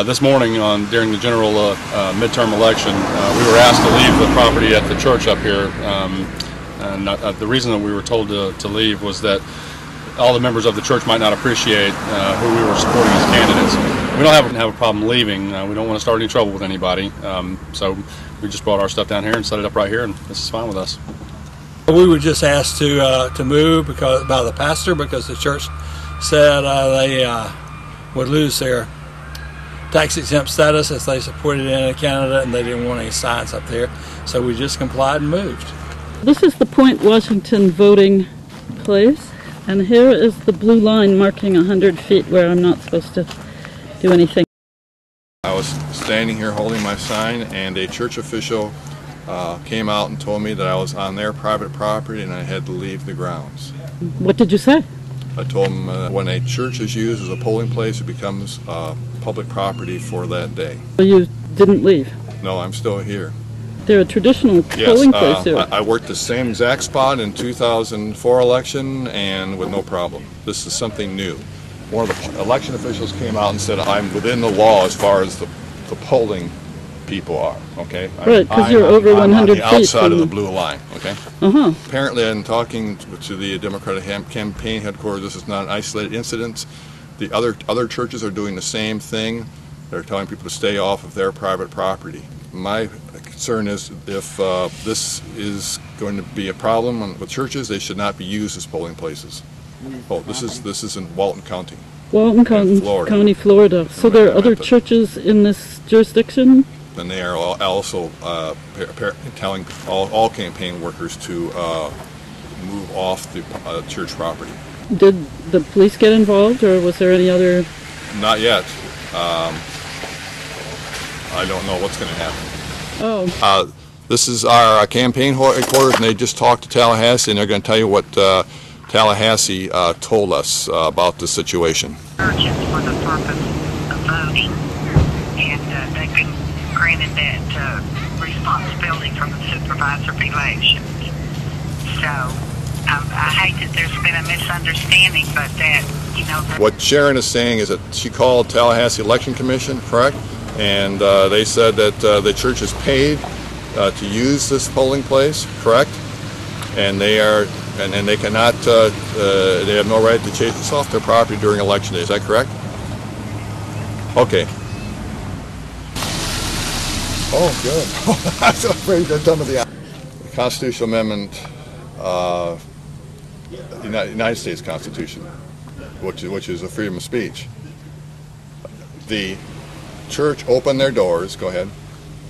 This morning, during the general midterm election, we were asked to leave the property at the church up here. And the reason that we were told to leave was that all the members of the church might not appreciate who we were supporting as candidates. We don't have a problem leaving. We don't want to start any trouble with anybody. So we just brought our stuff down here and set it up right here, and this is fine with us. We were just asked to move by the pastor because the church said they would lose their tax-exempt status as they supported any candidate, and they didn't want any signs up there. So we just complied and moved. This is the Point Washington voting place, and here is the blue line marking 100 feet where I'm not supposed to do anything. I was standing here holding my sign, and a church official came out and told me that I was on their private property and I had to leave the grounds. What did you say? I told him when a church is used as a polling place, it becomes public property for that day. Well, you didn't leave? No, I'm still here. They're a traditional polling place here. I worked the same exact spot in 2004 election and with no problem. This is something new. One of the election officials came out and said I'm within the law as far as the polling people are, okay? Right, because you're over 100 feet. I'm on the outside of the blue line, okay? Uh-huh. Apparently, in talking to the Democratic campaign headquarters, this is not an isolated incident. The other churches are doing the same thing. They're telling people to stay off of their private property. My concern is if this is going to be a problem with churches, they should not be used as polling places. Oh, this is in Walton County. Walton County, Florida. So there are other churches in this jurisdiction? And they are also telling all campaign workers to move off the church property. Did the police get involved, or was there any other? Not yet. I don't know what's going to happen. Oh. This is our campaign headquarters, and they just talked to Tallahassee, and they're going to tell you what Tallahassee told us about the situation. Churches for the purpose of voting, and they've been granted that responsibility from the supervisor of elections. So I hate that there's been a misunderstanding, but that, you know. What Sharon is saying is that she called Tallahassee Election Commission, correct? And they said that the church is paid to use this polling place, correct? And they are, and they cannot, they have no right to chase this off their property during election day. Is that correct? Okay. Oh, good. I was afraid to tell me the constitutional amendment, United States Constitution, which is a freedom of speech. The church opened their doors, go ahead,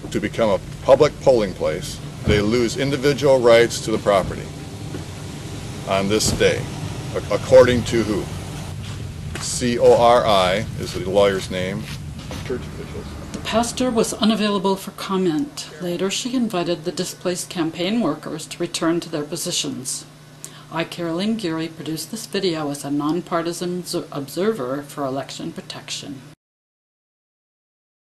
to become a public polling place. They lose individual rights to the property on this day, according to who? CORI is the lawyer's name. Church officials. The pastor was unavailable for comment. Later, she invited the displaced campaign workers to return to their positions. I, Geary, produced this video as a nonpartisan observer for election protection.